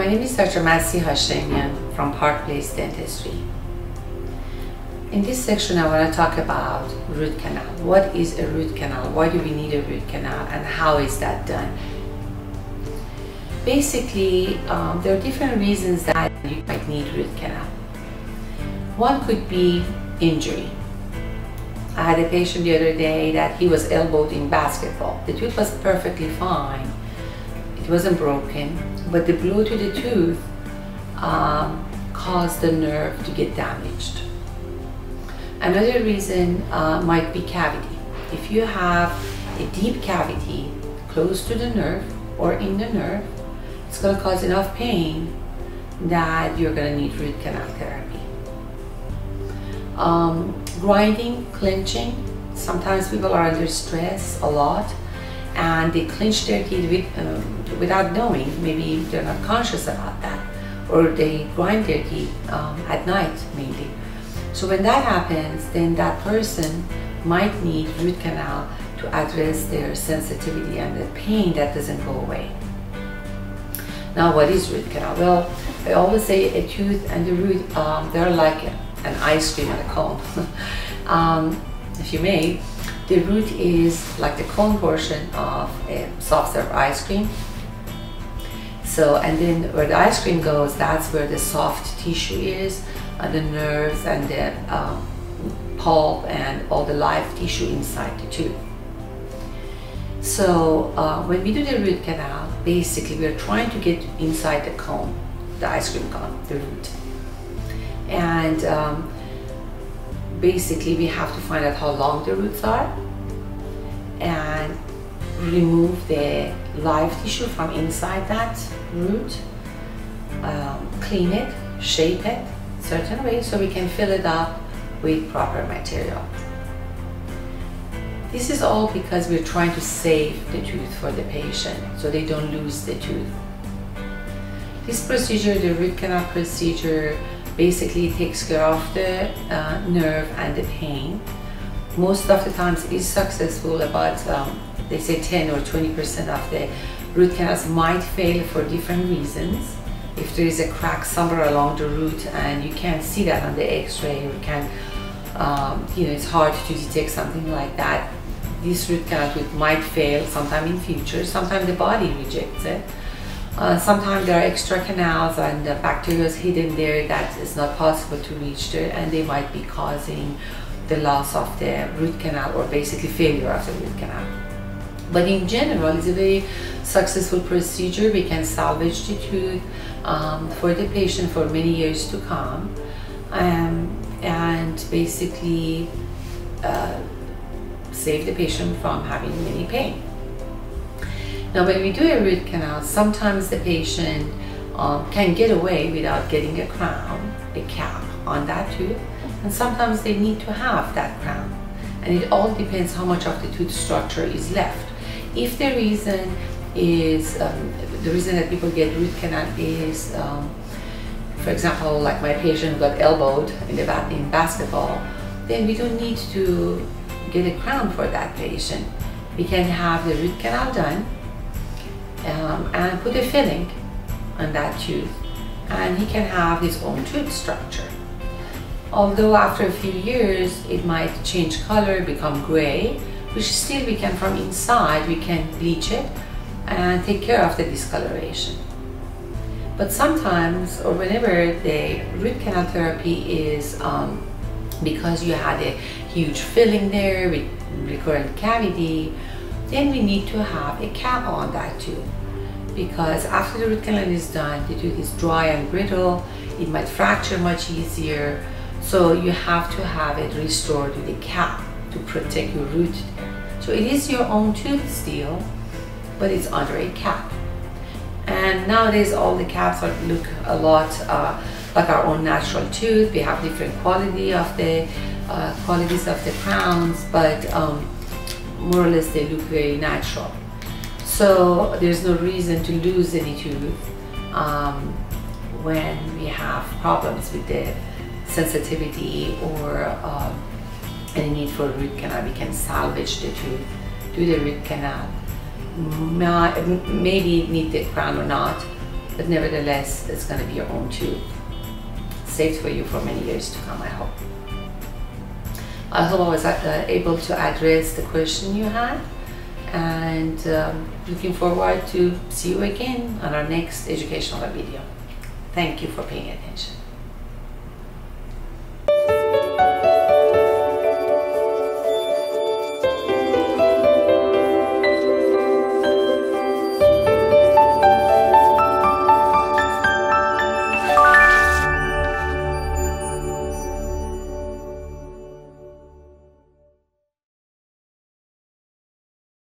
My name is Dr. Masi Hashemian from Park Place Dentistry. In this section, I want to talk about root canal. What is a root canal? Why do we need a root canal? And how is that done? Basically, there are different reasons that you might need root canal. One could be injury. I had a patient the other day that he was elbowed in basketball. The tooth was perfectly fine. It wasn't broken, but the blow to the tooth caused the nerve to get damaged. Another reason might be cavity. If you have a deep cavity close to the nerve or in the nerve, it's going to cause enough pain that you're going to need root canal therapy. Grinding, clenching. Sometimes people are under stress a lot and they clench their teeth without knowing. Maybe they're not conscious about that, or they grind their teeth at night mainly. So when that happens, then that person might need root canal to address their sensitivity and the pain that doesn't go away. Now, what is root canal? Well, I always say a tooth and the root, they're like an ice cream and a cone. If you may, the root is like the cone portion of a soft serve ice cream. So, and then where the ice cream goes, that's where the soft tissue is, the nerves and the pulp and all the live tissue inside the tooth. So when we do the root canal, basically we're trying to get inside the cone, the ice cream cone, the root. And basically we have to find out how long the roots are and remove the live tissue from inside that root, clean it, shape it certain way so we can fill it up with proper material. This is all because we're trying to save the tooth for the patient so they don't lose the tooth. This procedure, the root canal procedure, basically takes care of the nerve and the pain. Most of the times it is successful. About they say 10 or 20% of the root canals might fail for different reasons. If there is a crack somewhere along the root and you can't see that on the x-ray, you can, it's hard to detect something like that. This root canal tooth might fail sometime in future. Sometimes the body rejects it. Sometimes there are extra canals and the bacteria is hidden there that is not possible to reach there, and they might be causing the loss of the root canal or basically failure of the root canal. But in general, it's a very successful procedure. We can salvage the tooth for the patient for many years to come, and basically save the patient from having any pain. Now, when we do a root canal, sometimes the patient can get away without getting a crown, a cap on that tooth, and sometimes they need to have that crown. And it all depends how much of the tooth structure is left. If the reason is, the reason that people get root canal is, for example, like my patient who got elbowed in basketball, then we don't need to get a crown for that patient. We can have the root canal done and put a filling on that tooth, and he can have his own tooth structure. Although after a few years it might change color, become gray, which still we can, from inside, we can bleach it and take care of the discoloration. But sometimes, or whenever the root canal therapy is because you had a huge filling there with recurrent cavity, then we need to have a cap on that tooth, because after the root canal is done, the tooth is dry and brittle, it might fracture much easier, so you have to have it restored with a cap to protect your root there. So it is your own tooth still, but it's under a cap. And nowadays all the caps look a lot like our own natural tooth. We have different qualities of the crowns, but more or less they look very natural. So there's no reason to lose any tooth when we have problems with the sensitivity or any need for a root canal. We can salvage the tooth, do the root canal, maybe need the crown or not, but nevertheless, it's going to be your own tooth. Safe for you for many years to come, I hope. I hope I was able to address the question you had, and looking forward to see you again on our next educational video. Thank you for paying attention.